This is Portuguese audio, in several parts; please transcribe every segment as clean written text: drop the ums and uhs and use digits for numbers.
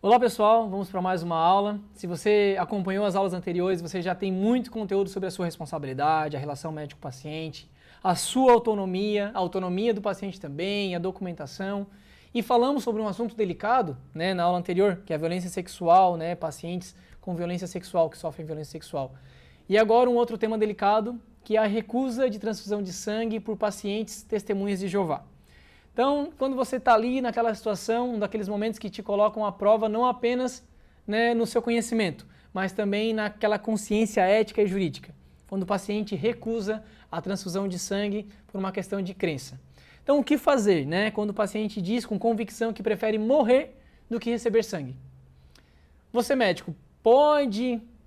Olá pessoal, vamos para mais uma aula. Se você acompanhou as aulas anteriores, você já tem muito conteúdo sobre a sua responsabilidade, a relação médico-paciente, a sua autonomia, a autonomia do paciente também, a documentação. E falamos sobre um assunto delicado, na aula anterior, que é a violência sexual, pacientes com violência sexual, que sofrem violência sexual. E agora um outro tema delicado, que é a recusa de transfusão de sangue por pacientes testemunhas de Jeová. Então, quando você está ali naquela situação, daqueles momentos que te colocam à prova, não apenas no seu conhecimento, mas também naquela consciência ética e jurídica, quando o paciente recusa a transfusão de sangue por uma questão de crença. Então, o que fazer, quando o paciente diz com convicção que prefere morrer do que receber sangue? Você, médico,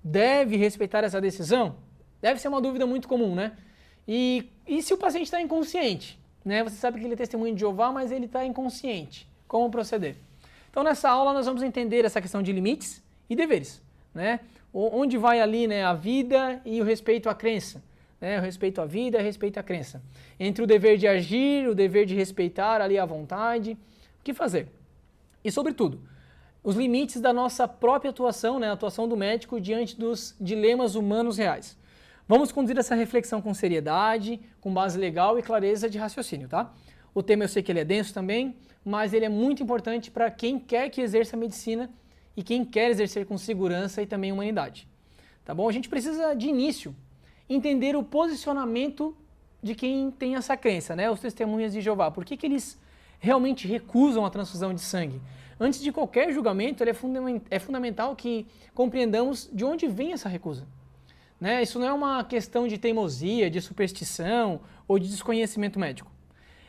deve respeitar essa decisão? Deve ser uma dúvida muito comum, E se o paciente está inconsciente? Você sabe que ele é testemunho de Jeová, mas ele está inconsciente. Como proceder? Então, nessa aula, nós vamos entender essa questão de limites e deveres. Onde vai ali a vida e o respeito à crença. O respeito à vida e o respeito à crença. Entre o dever de agir, o dever de respeitar ali a vontade. O que fazer? E, sobretudo, os limites da nossa própria atuação, a atuação do médico diante dos dilemas humanos reais. Vamos conduzir essa reflexão com seriedade, com base legal e clareza de raciocínio, tá? O tema eu sei que ele é denso também, mas ele é muito importante para quem quer que exerça a medicina e quem quer exercer com segurança e também humanidade. Tá bom? A gente precisa, de início, entender o posicionamento de quem tem essa crença, os testemunhas de Jeová. Por que eles realmente recusam a transfusão de sangue? Antes de qualquer julgamento, é fundamental que compreendamos de onde vem essa recusa. Isso não é uma questão de teimosia, de superstição ou de desconhecimento médico.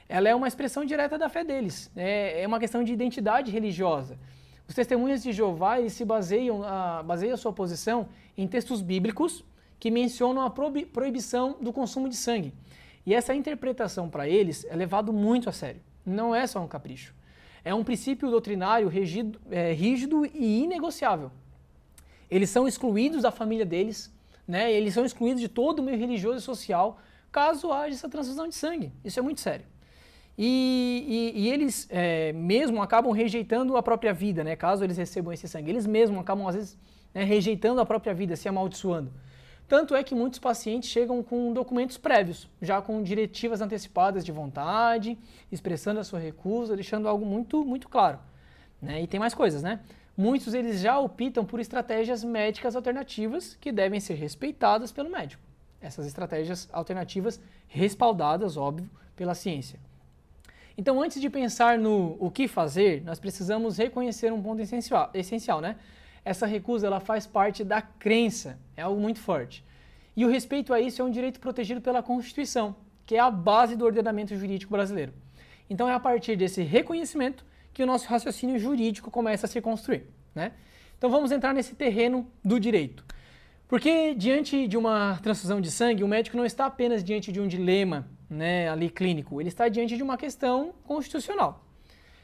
Ela é uma expressão direta da fé deles. É uma questão de identidade religiosa. Os testemunhas de Jeová eles se baseiam a sua posição em textos bíblicos que mencionam a proibição do consumo de sangue. E essa interpretação para eles é levado muito a sério. Não é só um capricho. É um princípio doutrinário rígido e inegociável. Eles são excluídos da família deles. Eles são excluídos de todo o meio religioso e social caso haja essa transfusão de sangue. Isso é muito sério. E eles mesmo acabam rejeitando a própria vida, caso eles recebam esse sangue. Eles mesmos acabam, às vezes, rejeitando a própria vida, se amaldiçoando. Tanto é que muitos pacientes chegam com documentos prévios, já com diretivas antecipadas de vontade, expressando a sua recusa, deixando algo muito, muito claro. E tem mais coisas, Muitos eles já optam por estratégias médicas alternativas que devem ser respeitadas pelo médico. Essas estratégias alternativas respaldadas, óbvio, pela ciência. Então, antes de pensar no o que fazer, nós precisamos reconhecer um ponto essencial, Essa recusa ela faz parte da crença, é algo muito forte. E o respeito a isso é um direito protegido pela Constituição, que é a base do ordenamento jurídico brasileiro. Então, é a partir desse reconhecimento que o nosso raciocínio jurídico começa a se construir. Então vamos entrar nesse terreno do direito. Porque diante de uma transfusão de sangue, o médico não está apenas diante de um dilema ali clínico, ele está diante de uma questão constitucional.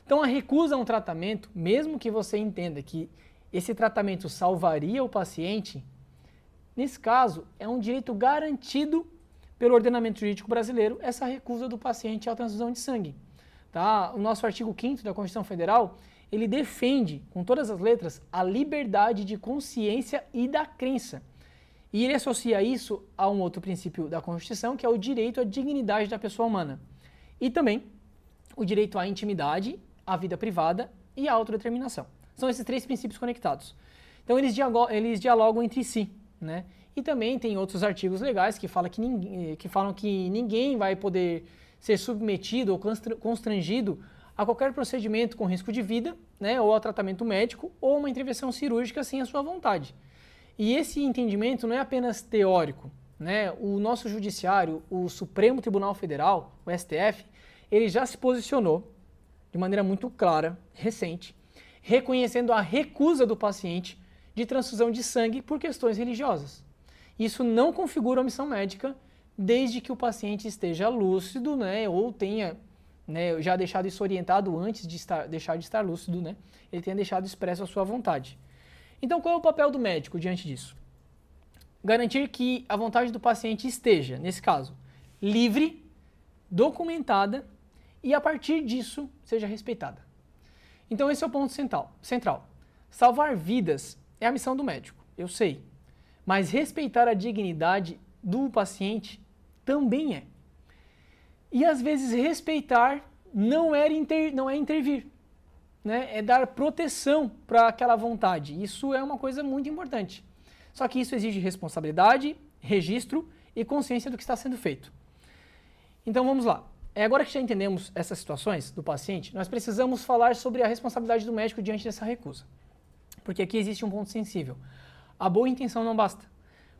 Então a recusa a um tratamento, mesmo que você entenda que esse tratamento salvaria o paciente, nesse caso é um direito garantido pelo ordenamento jurídico brasileiro, essa recusa do paciente à transfusão de sangue. O nosso artigo 5º da Constituição Federal, ele defende, com todas as letras, a liberdade de consciência e da crença. E ele associa isso a um outro princípio da Constituição, que é o direito à dignidade da pessoa humana. E também o direito à intimidade, à vida privada e à autodeterminação. São esses três princípios conectados. Então eles dialogam entre si. E também tem outros artigos legais que falam que ninguém vai poder ser submetido ou constrangido a qualquer procedimento com risco de vida, ou a tratamento médico, ou uma intervenção cirúrgica sem a sua vontade. E esse entendimento não é apenas teórico. O nosso judiciário, o Supremo Tribunal Federal, o STF, ele já se posicionou de maneira muito clara, recente, reconhecendo a recusa do paciente de transfusão de sangue por questões religiosas. Isso não configura omissão médica, desde que o paciente esteja lúcido, ou tenha já deixado isso orientado antes de deixar de estar lúcido, ele tenha deixado expresso a sua vontade. Então, qual é o papel do médico diante disso? Garantir que a vontade do paciente esteja, nesse caso, livre, documentada e, a partir disso, seja respeitada. Então, esse é o ponto central. Salvar vidas é a missão do médico, eu sei. Mas respeitar a dignidade do paciente também é. E às vezes respeitar não é intervir, né? É dar proteção para aquela vontade. Isso é uma coisa muito importante. Só que isso exige responsabilidade, registro e consciência do que está sendo feito. Então vamos lá. Agora que já entendemos essas situações do paciente, nós precisamos falar sobre a responsabilidade do médico diante dessa recusa. Porque aqui existe um ponto sensível. A boa intenção não basta.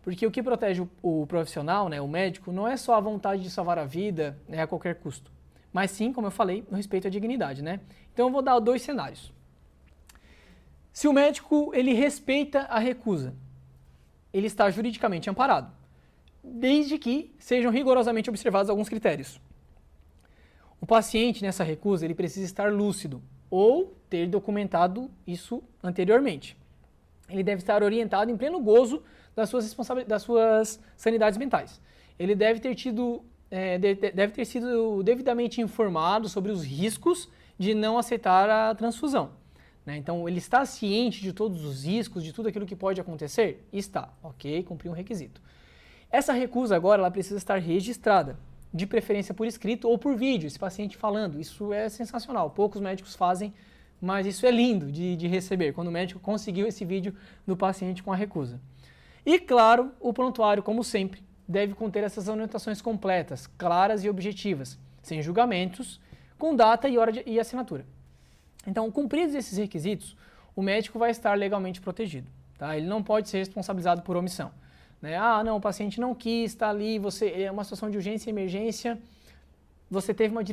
Porque o que protege o profissional, né, o médico, não é só a vontade de salvar a vida, né, a qualquer custo. Mas sim, como eu falei, no respeito à dignidade, né? Então eu vou dar 2 cenários. Se o médico ele respeita a recusa, ele está juridicamente amparado, desde que sejam rigorosamente observados alguns critérios. O paciente nessa recusa ele precisa estar lúcido ou ter documentado isso anteriormente. Ele deve estar orientado em pleno gozo das suas sanidades mentais. Ele deve ter sido devidamente informado sobre os riscos de não aceitar a transfusão, né? Então, ele está ciente de todos os riscos, de tudo aquilo que pode acontecer? Está, ok, cumpriu um requisito. Essa recusa agora ela precisa estar registrada, de preferência por escrito ou por vídeo, esse paciente falando. Isso é sensacional, poucos médicos fazem, mas isso é lindo de receber, quando o médico conseguiu esse vídeo do paciente com a recusa. E claro, o prontuário, como sempre, deve conter essas anotações completas, claras e objetivas, sem julgamentos, com data e hora e assinatura. Então, cumpridos esses requisitos, o médico vai estar legalmente protegido, tá? Ele não pode ser responsabilizado por omissão, né? Ah, não, o paciente não quis estar ali, é uma situação de urgência e emergência, você teve uma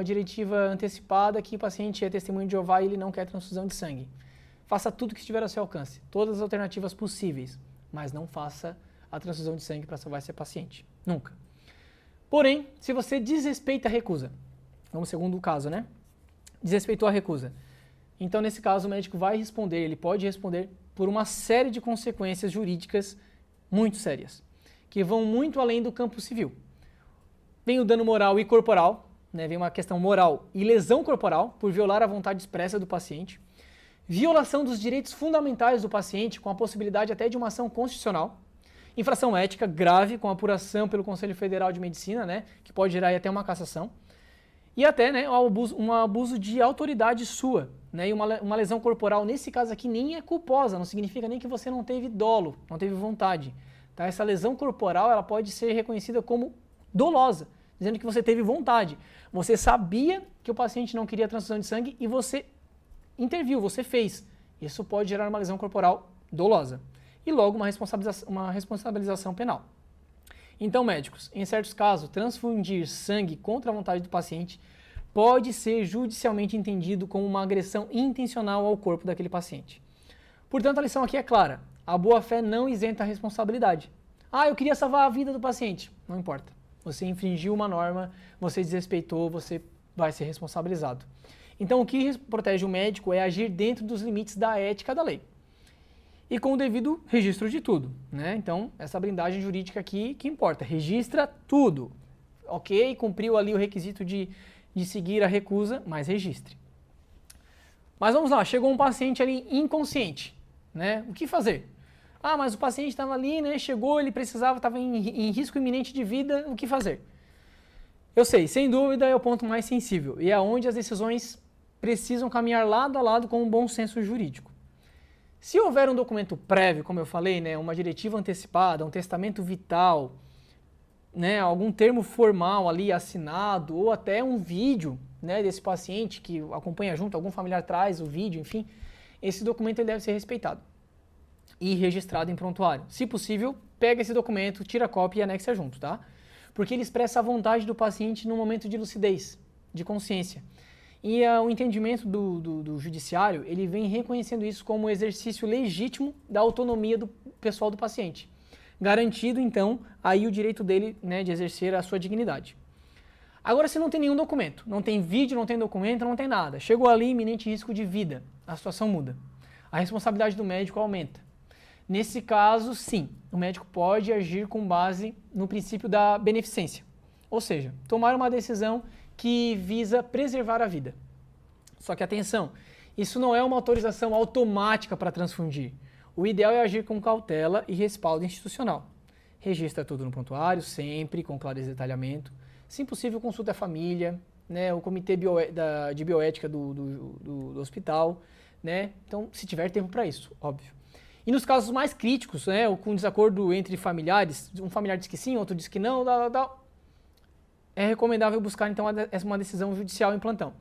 diretiva antecipada que o paciente é testemunho de Jeová e ele não quer transfusão de sangue. Faça tudo que estiver ao seu alcance, todas as alternativas possíveis, mas não faça a transfusão de sangue para salvar esse paciente. Nunca. Porém, se você desrespeita a recusa, vamos segundo o caso, né? Desrespeitou a recusa. Então, nesse caso, o médico vai responder, ele pode responder por uma série de consequências jurídicas muito sérias, que vão muito além do campo civil. Vem o dano moral e corporal, né? Vem uma questão moral e lesão corporal por violar a vontade expressa do paciente, violação dos direitos fundamentais do paciente com a possibilidade até de uma ação constitucional, infração ética grave com apuração pelo Conselho Federal de Medicina, né, que pode gerar até uma cassação, e até, né, um abuso de autoridade sua, né, e uma lesão corporal, nesse caso aqui, nem é culposa, não significa nem que você não teve dolo, não teve vontade. Tá? Essa lesão corporal ela pode ser reconhecida como dolosa, dizendo que você teve vontade. Você sabia que o paciente não queria transfusão de sangue e você interviu, você fez. Isso pode gerar uma lesão corporal dolosa. E logo uma responsabilização penal. Então, médicos, em certos casos, transfundir sangue contra a vontade do paciente pode ser judicialmente entendido como uma agressão intencional ao corpo daquele paciente. Portanto, a lição aqui é clara. A boa-fé não isenta a responsabilidade. Ah, eu queria salvar a vida do paciente. Não importa. Você infringiu uma norma, você desrespeitou, você vai ser responsabilizado. Então, o que protege o médico é agir dentro dos limites da ética da lei. E com o devido registro de tudo, né? Então, essa blindagem jurídica aqui que importa. Registra tudo. Ok, cumpriu ali o requisito de seguir a recusa, mas registre. Mas vamos lá, chegou um paciente ali inconsciente, né? O que fazer? Ah, mas o paciente estava ali, né? Chegou, ele precisava, estava em risco iminente de vida, o que fazer? Eu sei, sem dúvida é o ponto mais sensível e é onde as decisões precisam caminhar lado a lado com um bom senso jurídico. Se houver um documento prévio, como eu falei, né, uma diretiva antecipada, um testamento vital, né, algum termo formal ali assinado, ou até um vídeo, né, desse paciente que acompanha junto, algum familiar traz o vídeo, enfim, esse documento ele deve ser respeitado e registrado em prontuário. Se possível, pega esse documento, tira a cópia e anexa junto, tá? Porque ele expressa a vontade do paciente num momento de lucidez, de consciência. E o entendimento do judiciário, ele vem reconhecendo isso como exercício legítimo da autonomia do pessoal do paciente, garantido, então, aí o direito dele, né, de exercer a sua dignidade. Agora, se não tem nenhum documento, não tem vídeo, não tem documento, não tem nada, chegou ali iminente risco de vida, a situação muda. A responsabilidade do médico aumenta. Nesse caso, sim, o médico pode agir com base no princípio da beneficência, ou seja, tomar uma decisão que visa preservar a vida. Só que atenção, Isso não é uma autorização automática para transfundir. O ideal é agir com cautela e respaldo institucional. Registra tudo no prontuário, sempre com clareza e detalhamento. Se possível, consulte a família, né, o comitê de bioética do hospital, né? Então, se tiver tempo para isso, óbvio. E nos casos mais críticos, né, ou com desacordo entre familiares, um familiar diz que sim, outro diz que não, é recomendável buscar então uma decisão judicial em plantão.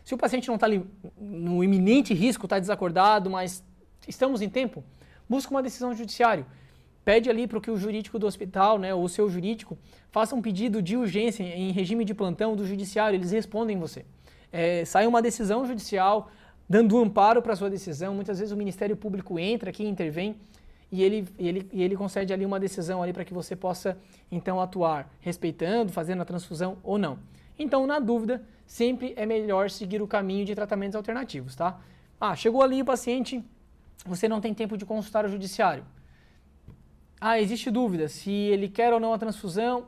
Se o paciente não está ali no iminente risco, está desacordado, mas estamos em tempo, busca uma decisão judiciária. Pede ali para que o jurídico do hospital, né, ou o seu jurídico, faça um pedido de urgência em regime de plantão do judiciário, eles respondem você. Sai uma decisão judicial dando amparo para a sua decisão, muitas vezes o Ministério Público entra aqui, intervém, e ele concede ali uma decisão ali para que você possa então atuar, respeitando, fazendo a transfusão ou não. Então, na dúvida, sempre é melhor seguir o caminho de tratamentos alternativos, tá? Chegou ali o paciente, você não tem tempo de consultar o judiciário. Existe dúvida se ele quer ou não a transfusão,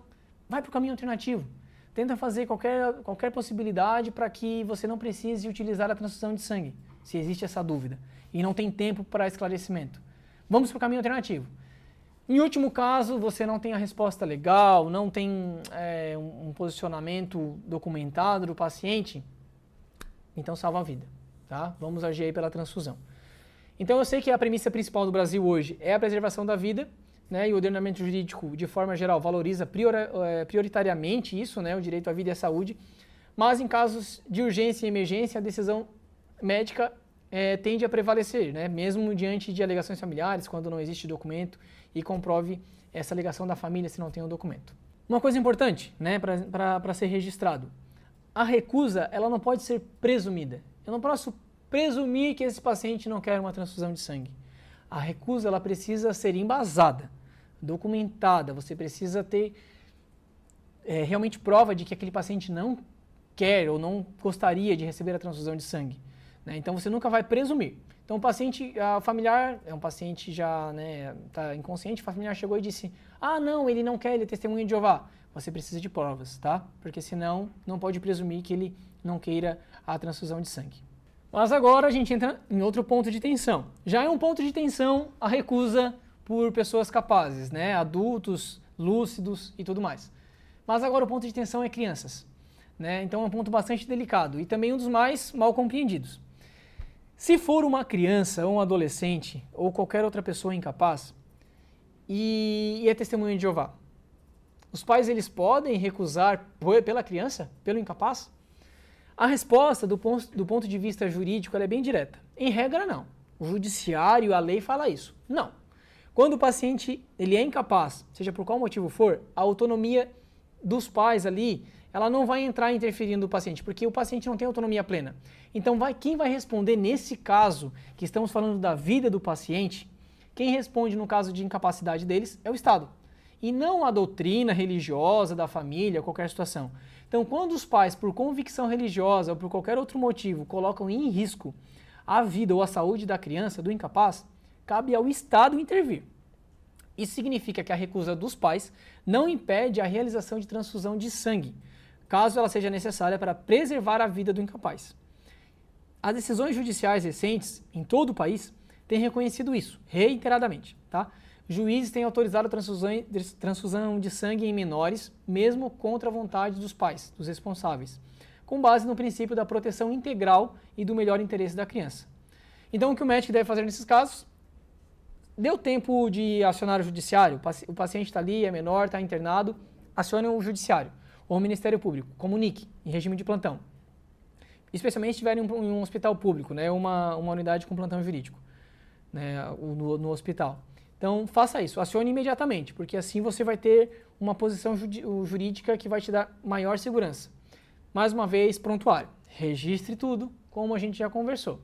vai para o caminho alternativo. Tenta fazer qualquer possibilidade para que você não precise utilizar a transfusão de sangue, se existe essa dúvida, e não tem tempo para esclarecimento. Vamos para o caminho alternativo. Em último caso, você não tem a resposta legal, não tem um posicionamento documentado do paciente, então salva a vida, tá? Vamos agir aí pela transfusão. Então eu sei que a premissa principal do Brasil hoje é a preservação da vida, né, e o ordenamento jurídico, de forma geral, valoriza prioritariamente isso, né, o direito à vida e à saúde, mas em casos de urgência e emergência, a decisão médica tende a prevalecer, né, mesmo diante de alegações familiares, quando não existe documento e comprove essa alegação da família se não tem o documento. Uma coisa importante, né, para ser registrado, a recusa ela não pode ser presumida. Eu não posso presumir que esse paciente não quer uma transfusão de sangue. A recusa ela precisa ser embasada, documentada, você precisa ter realmente prova de que aquele paciente não quer ou não gostaria de receber a transfusão de sangue, né? Então você nunca vai presumir. Então o paciente, familiar, é um paciente já está inconsciente, o familiar chegou e disse, não, ele não quer, ele é testemunha de Jeová. Você precisa de provas, tá? Porque senão não pode presumir que ele não queira a transfusão de sangue. Mas agora a gente entra em outro ponto de tensão. Já é um ponto de tensão a recusa por pessoas capazes, né? Adultos, lúcidos e tudo mais. Mas agora o ponto de tensão é crianças, né? Então é um ponto bastante delicado e também um dos mais mal compreendidos. Se for uma criança ou um adolescente ou qualquer outra pessoa incapaz e é testemunha de Jeová, os pais eles podem recusar pela criança, pelo incapaz? A resposta do ponto de vista jurídico ela é bem direta. Em regra, não. O judiciário, a lei fala isso. Não. Quando o paciente ele é incapaz, seja por qual motivo for, a autonomia dos pais ali, ela não vai entrar interferindo no paciente, porque o paciente não tem autonomia plena. Então, quem vai responder nesse caso, que estamos falando da vida do paciente, quem responde no caso de incapacidade deles é o Estado. E não a doutrina religiosa da família, qualquer situação. Então, quando os pais, por convicção religiosa ou por qualquer outro motivo, colocam em risco a vida ou a saúde da criança, do incapaz, cabe ao Estado intervir. Isso significa que a recusa dos pais não impede a realização de transfusão de sangue, caso ela seja necessária para preservar a vida do incapaz. As decisões judiciais recentes, em todo o país, têm reconhecido isso, reiteradamente, tá? Juízes têm autorizado a transfusão de sangue em menores, mesmo contra a vontade dos pais, dos responsáveis, com base no princípio da proteção integral e do melhor interesse da criança. Então, o que o médico deve fazer nesses casos? Deu tempo de acionar o judiciário, o paciente está ali, é menor, está internado, acione o judiciário ou o Ministério Público, comunique em regime de plantão. Especialmente se estiver em um hospital público, né, uma unidade com plantão jurídico, né, no hospital. Então, faça isso, acione imediatamente, porque assim você vai ter uma posição jurídica que vai te dar maior segurança. Mais uma vez, prontuário. Registre tudo, como a gente já conversou.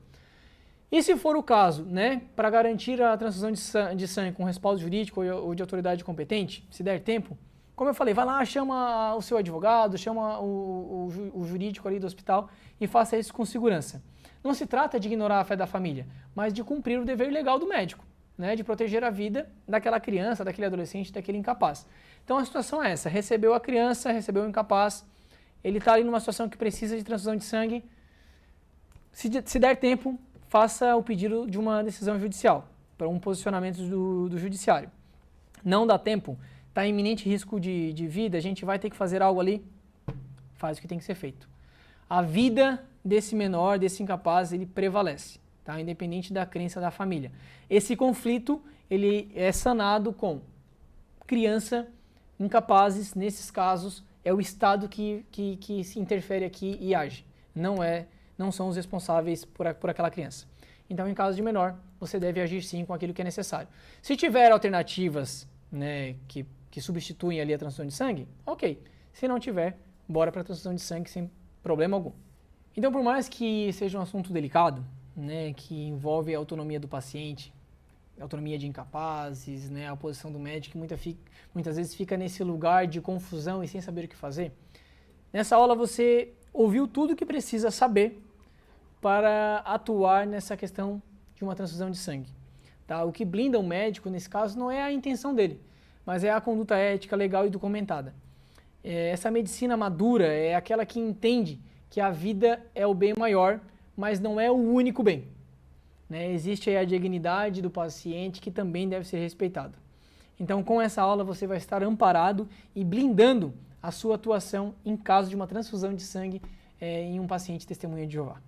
E se for o caso, né, para garantir a transfusão de sangue com respaldo jurídico ou de autoridade competente, se der tempo, como eu falei, vai lá, chama o seu advogado, chama o jurídico ali do hospital e faça isso com segurança. Não se trata de ignorar a fé da família, mas de cumprir o dever legal do médico, né, de proteger a vida daquela criança, daquele adolescente, daquele incapaz. Então a situação é essa, recebeu a criança, recebeu o incapaz, ele está ali numa situação que precisa de transfusão de sangue, Se der tempo, faça o pedido de uma decisão judicial, para um posicionamento do judiciário. Não dá tempo, está em iminente risco de vida, a gente vai ter que fazer algo ali, faz o que tem que ser feito. A vida desse menor, desse incapaz, ele prevalece, tá? Independente da crença da família. Esse conflito, ele é sanado com criança, incapazes, nesses casos, é o Estado que se interfere aqui e age. Não são os responsáveis por aquela criança. Então, em caso de menor, você deve agir sim com aquilo que é necessário. Se tiver alternativas, né, que substituem ali a transfusão de sangue, ok. Se não tiver, bora para a transfusão de sangue sem problema algum. Então, por mais que seja um assunto delicado, né, que envolve a autonomia do paciente, autonomia de incapazes, né, a posição do médico, que muitas vezes fica nesse lugar de confusão e sem saber o que fazer, nessa aula você ouviu tudo o que precisa saber para atuar nessa questão de uma transfusão de sangue. Tá? O que blinda o médico, nesse caso, não é a intenção dele, mas é a conduta ética, legal e documentada. Essa medicina madura é aquela que entende que a vida é o bem maior, mas não é o único bem. Né? Existe aí a dignidade do paciente que também deve ser respeitada. Então, com essa aula, você vai estar amparado e blindando a sua atuação em caso de uma transfusão de sangue em um paciente testemunha de Jeová.